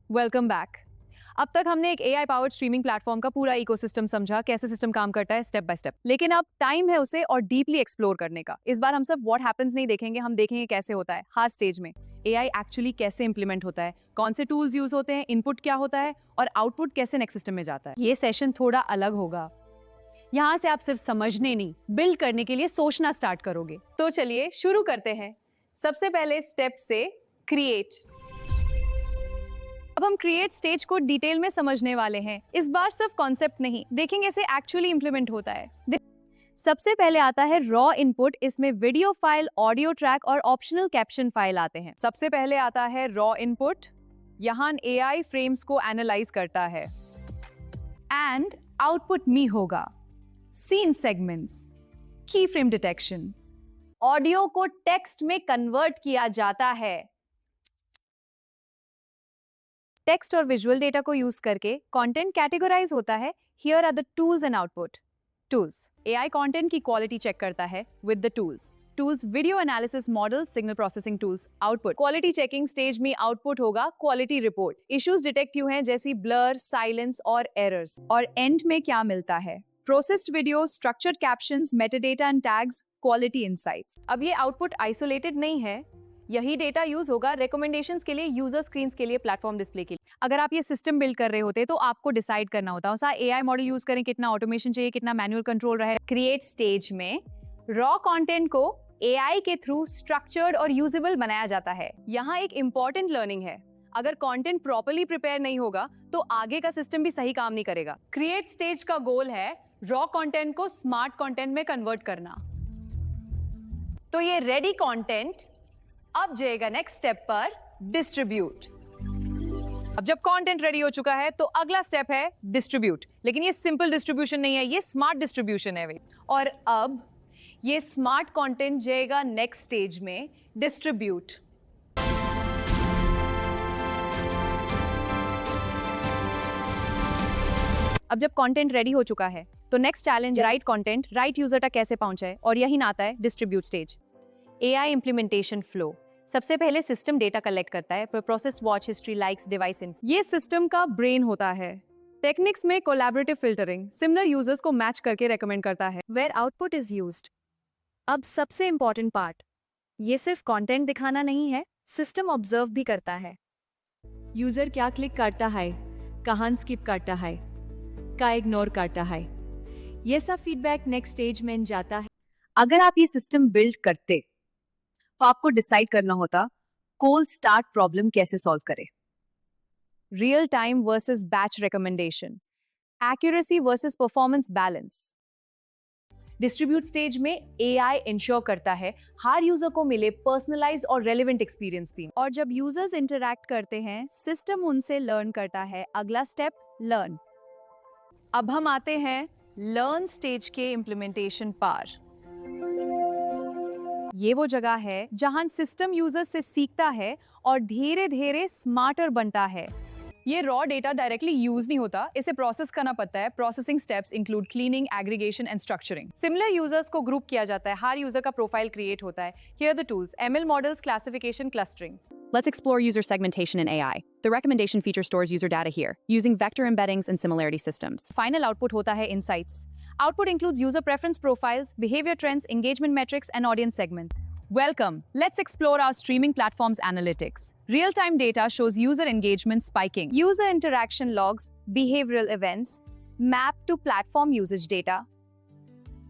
Welcome back. अब तक हमने एक एआई पावर्ड स्ट्रीमिंग प्लेटफॉर्म का पूरा इकोसिस्टम समझा, कैसे सिस्टम काम करता है स्टेप बाय स्टेप। लेकिन अब टाइम है उसे और डीपली एक्सप्लोर करने का। इस बार हम सिर्फ व्हाट हैपेंस नहीं देखेंगे, हम देखेंगे कैसे होता है हर स्टेज में। एआई एक्चुअली कैसे इंप्लीमेंट होता है, कौन से टूल्स यूज होते हैं, इनपुट क्या होता है और आउटपुट कैसे नेक्स्ट सिस्टम में जाता है। ये सेशन थोड़ा अलग होगा। यहाँ से आप सिर्फ समझने नहीं, बिल्ड करने के लिए सोचना स्टार्ट करोगे। तो चलिए शुरू करते हैं। सबसे पहले स्टेप से क्रिएट। अब हम क्रिएट स्टेज को डिटेल में समझने वाले हैं। इस बार सिर्फ कॉन्सेप्ट नहीं, देखेंगे इसे एक्चुअली इंप्लीमेंट होता है। सबसे पहले आता है रॉ इनपुट। इसमें वीडियो फाइल, ऑडियो ट्रैक और ऑप्शनल कैप्शन फाइल आते हैं। सबसे पहले आता है रॉ इनपुट। यहाँ एआई फ्रेम्स को एनालाइज करता है एंड आउटपुट मी होगा scene segments, key frame detection. Audio को टेक्स्ट में कन्वर्ट किया जाता है। टेक्स्ट और विजुअल डेटा को यूज करके कंटेंट कैटेगराइज होता है। Here are the tools and output. Tools, AI content की क्वालिटी चेक करता है with the tools video analysis model, signal processing tools. Output, quality checking stage में आउटपुट होगा क्वालिटी रिपोर्ट। इश्यूज डिटेक्ट क्यों हैं, जैसी ब्लर, साइलेंस और errors. और एंड में क्या मिलता है, processed video, structured captions, metadata and tags, quality insights. अब ये आउटपुट आइसोलेटेड नहीं है, यही डेटा यूज होगा रिकमेंडेशंस के लिए, यूजर स्क्रीन्स के लिए, प्लेटफॉर्म डिस्प्ले के लिए। अगर आप ये सिस्टम बिल्ड कर रहे होते तो आपको डिसाइड करना होता है एआई मॉडल यूज करें, कितना ऑटोमेशन चाहिए, कितना मैनुअल कंट्रोल रहे। क्रिएट स्टेज में रॉ कंटेंट को एआई के थ्रू स्ट्रक्चर्ड और यूजेबल बनाया जाता है। यहाँ एक इंपॉर्टेंट लर्निंग है, अगर कंटेंट प्रॉपर्ली प्रिपेयर नहीं होगा तो आगे का सिस्टम भी सही काम नहीं करेगा। क्रिएट स्टेज का गोल है रॉ कंटेंट को स्मार्ट कंटेंट में कन्वर्ट करना। तो ये रेडी कंटेंट अब जाएगा नेक्स्ट स्टेप पर, डिस्ट्रीब्यूट। अब जब कंटेंट रेडी हो चुका है तो अगला स्टेप है डिस्ट्रीब्यूट। लेकिन ये सिंपल डिस्ट्रीब्यूशन नहीं है, ये स्मार्ट डिस्ट्रीब्यूशन है भाई। और अब ये स्मार्ट कंटेंट जाएगा नेक्स्ट स्टेज में, डिस्ट्रीब्यूट। अब जब कंटेंट रेडी हो चुका है तो next challenge right content right user तक कैसे पहुंचाए, और यही आता है distribute stage. AI implementation flow. सबसे पहले सिस्टम डेटा कलेक्ट करता है, process, watch history, likes, device info. ये सिस्टम का ब्रेन होता है। टेक्निक्स में कोलैबोरेटिव फिल्टरिंग, सिमिलर यूजर्स को मैच करके रेकमेंड करता है। Where output is used. अब सबसे इंपॉर्टेंट पार्ट, ये सिर्फ कंटेंट दिखाना नहीं है, सिस्टम ऑब्जर्व भी करता है। यूजर क्या क्लिक करता है, कहां स्किप करता है, का इग्नोर करता है, ये सब फीडबैक नेक्स्ट स्टेज में जाता है। अगर आप ये सिस्टम बिल्ड करते तो आपको डिसाइड करना होता कोल्ड स्टार्ट प्रॉब्लम कैसे सॉल्व करे। Real time versus batch recommendation, accuracy versus performance balance. Distribute stage में एआई इंश्योर करता है हर यूजर को मिले पर्सनलाइज्ड और रेलेवेंट एक्सपीरियंस थीम। और जब यूजर्स इंटरैक्ट करते हैं, सिस्टम उनसे लर्न करता है। अगला स्टेप, लर्न। अब हम आते हैं लर्न स्टेज के इंप्लीमेंटेशन पार। ये वो जगह है जहां सिस्टम यूजर से सीखता है और धीरे धीरे स्मार्टर बनता है। ये रॉ डेटा डायरेक्टली यूज नहीं होता, इसे प्रोसेस करना पड़ता है। Processing steps include cleaning, aggregation and structuring. Similar users को ग्रुप किया जाता है, हर यूजर का प्रोफाइल क्रिएट होता है। Here the tools, ML models, classification, clustering. Let's explore user segmentation in AI. The recommendation feature stores user data here, using vector embeddings and similarity systems. Final output होता है insights. Output includes user preference profiles, behavior trends, engagement metrics, and audience segment. Welcome. Let's explore our streaming platform's analytics. Real-time data shows user engagement spiking. User interaction logs, behavioral events, map to platform usage data.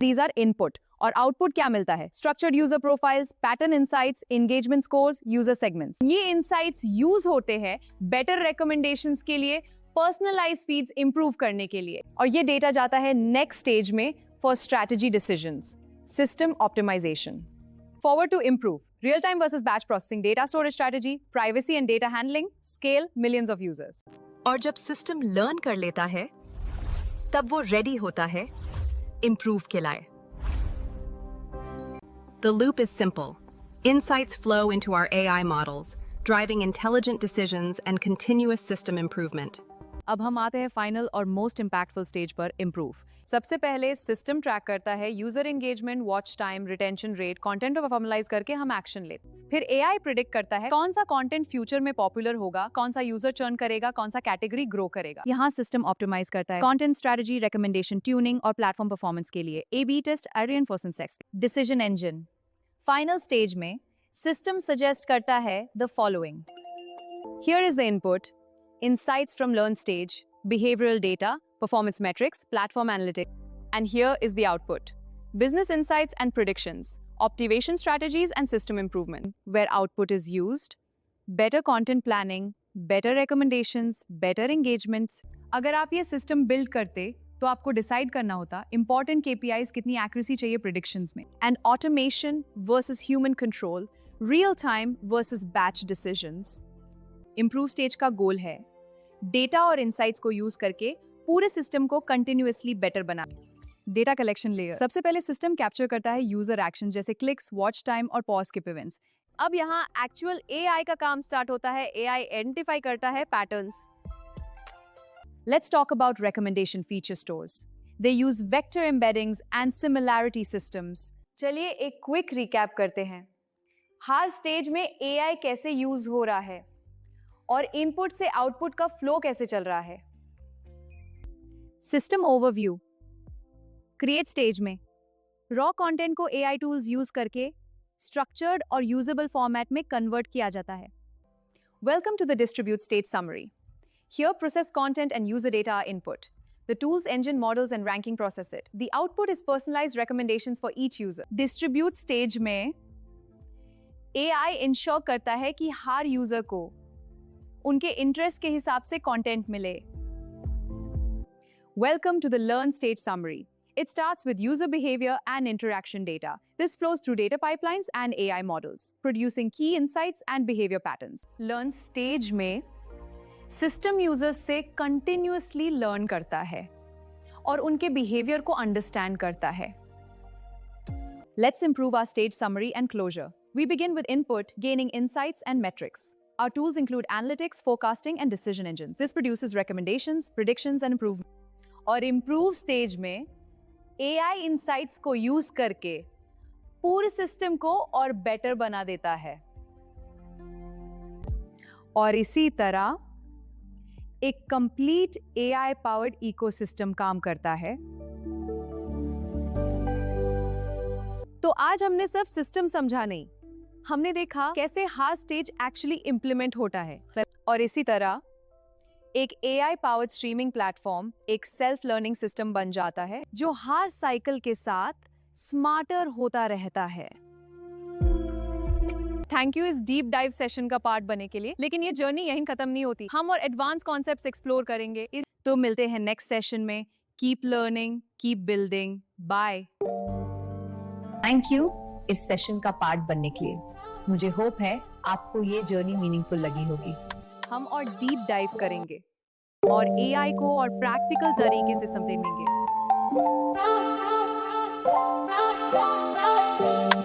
These are input. और output क्या मिलता है, structured user profiles, pattern insights, engagement scores, user segments. ये insights use होते हैं better recommendations के लिए, personalised feeds improve करने के लिए। और ये डेटा जाता है नेक्स्ट स्टेज में for strategy decisions, system optimisation. Forward to improve, real time versus batch processing, data storage strategy, privacy and data handling, scale millions of users. और जब सिस्टम लर्न कर लेता है तब वो रेडी होता है इंप्रूव के लिए। The loop is simple. Insights flow into our AI models, driving intelligent decisions and continuous system improvement. अब हम आते हैं फाइनल और मोस्ट इम्पैक्टफुल स्टेज पर, इम्प्रूव। सबसे पहले सिस्टम ट्रैक करता है user engagement, watch time, retention rate, content को फॉर्मलाइज करके हम एक्शन लेते हैं। फिर एआई प्रिडिक्ट करता है कौन सा कंटेंट फ्यूचर में पॉपुलर होगा, कौन सा यूजर चर्न करेगा, कौन सा कैटेगरी ग्रो करेगा। यहाँ सिस्टम ऑप्टिमाइज करता है कंटेंट स्ट्रेटजी, रिकमेंडेशन, ट्यूनिंग और प्लेटफॉर्म परफॉर्मेंस के लिए। A B test, reinforcement test, decision engine. Final stage में सिस्टम सजेस्ट करता है the following. Here is the input: insights from learn stage, behavioral data, performance metrics, platform analytics. And here is the output: business insights and predictions, optimization strategies and system improvement. Where output is used: better content planning, better recommendations, better engagements. अगर आप ये system build करते तो आपको decide करना होता important KPIs कितनी accuracy चाहिए प्रिडिक्शंस में, and automation versus human control, real time versus batch decisions. Improve stage का गोल है डेटा और इनसाइट्स को यूज करके पूरे सिस्टम को कंटिन्यूअसली बेटर बनाना। डेटा कलेक्शन लेयर: सबसे पहले सिस्टम कैप्चर करता है यूजर एक्शन जैसे क्लिक्स, वॉच टाइम और पॉज स्किप इवेंट्स। अब यहाँ एक्चुअल एआई का काम स्टार्ट होता है। एआई आइडेंटिफाई करता है patterns. Let's talk about recommendation feature stores. They use vector embeddings and similarity systems. चलिए एक क्विक रिकैप करते हैं। हर स्टेज में एआई कैसे यूज हो रहा है और इनपुट से आउटपुट का फ्लो कैसे चल रहा है। System overview. क्रिएट स्टेज में रॉ कंटेंट को एआई टूल्स यूज करके स्ट्रक्चर्ड और यूजेबल फॉर्मेट में कन्वर्ट किया जाता है। Welcome to the distribute stage summary. Here process content and user data are input. The tools, engine, models, and ranking process it. The output is personalized recommendations for each user. Distribute stage में AI ensure करता है कि हर user को उनके interest के हिसाब से content मिले। Welcome to the learn stage summary. It starts with user behavior and interaction data. This flows through data pipelines and AI models, producing key insights and behavior patterns. Learn stage में system users से continuously learn करता है और उनके behaviour को understand करता है। Let's improve our stage summary and closure. We begin with input, gaining insights and metrics. Our tools include analytics, forecasting, and decision engines. This produces recommendations, predictions, and improvement. और improve stage में AI insights को use करके पूरे system को और better बना देता है। और इसी तरह एक कंप्लीट AI पावर्ड इकोसिस्टम काम करता है। तो आज हमने सिर्फ सिस्टम समझा नहीं, हमने देखा कैसे हर स्टेज एक्चुअली इंप्लीमेंट होता है। और इसी तरह एक AI पावर्ड स्ट्रीमिंग प्लेटफॉर्म एक सेल्फ लर्निंग सिस्टम बन जाता है जो हर साइकिल के साथ स्मार्टर होता रहता है। थैंक यू इस डीप डाइव सेशन का पार्ट बनने के लिए। लेकिन ये जर्नी यहीं खत्म नहीं होती, हम और एडवांस कॉन्सेप्ट्स एक्सप्लोर करेंगे। तो मिलते हैं नेक्स्ट सेशन में। Keep learning, keep building. Bye. Thank you इस सेशन का पार्ट बनने के लिए। मुझे होप है आपको ये जर्नी मीनिंगफुल लगी होगी। हम और डीप डाइव करेंगे और AI को और प्रैक्टिकल तरीके से समझेंगे।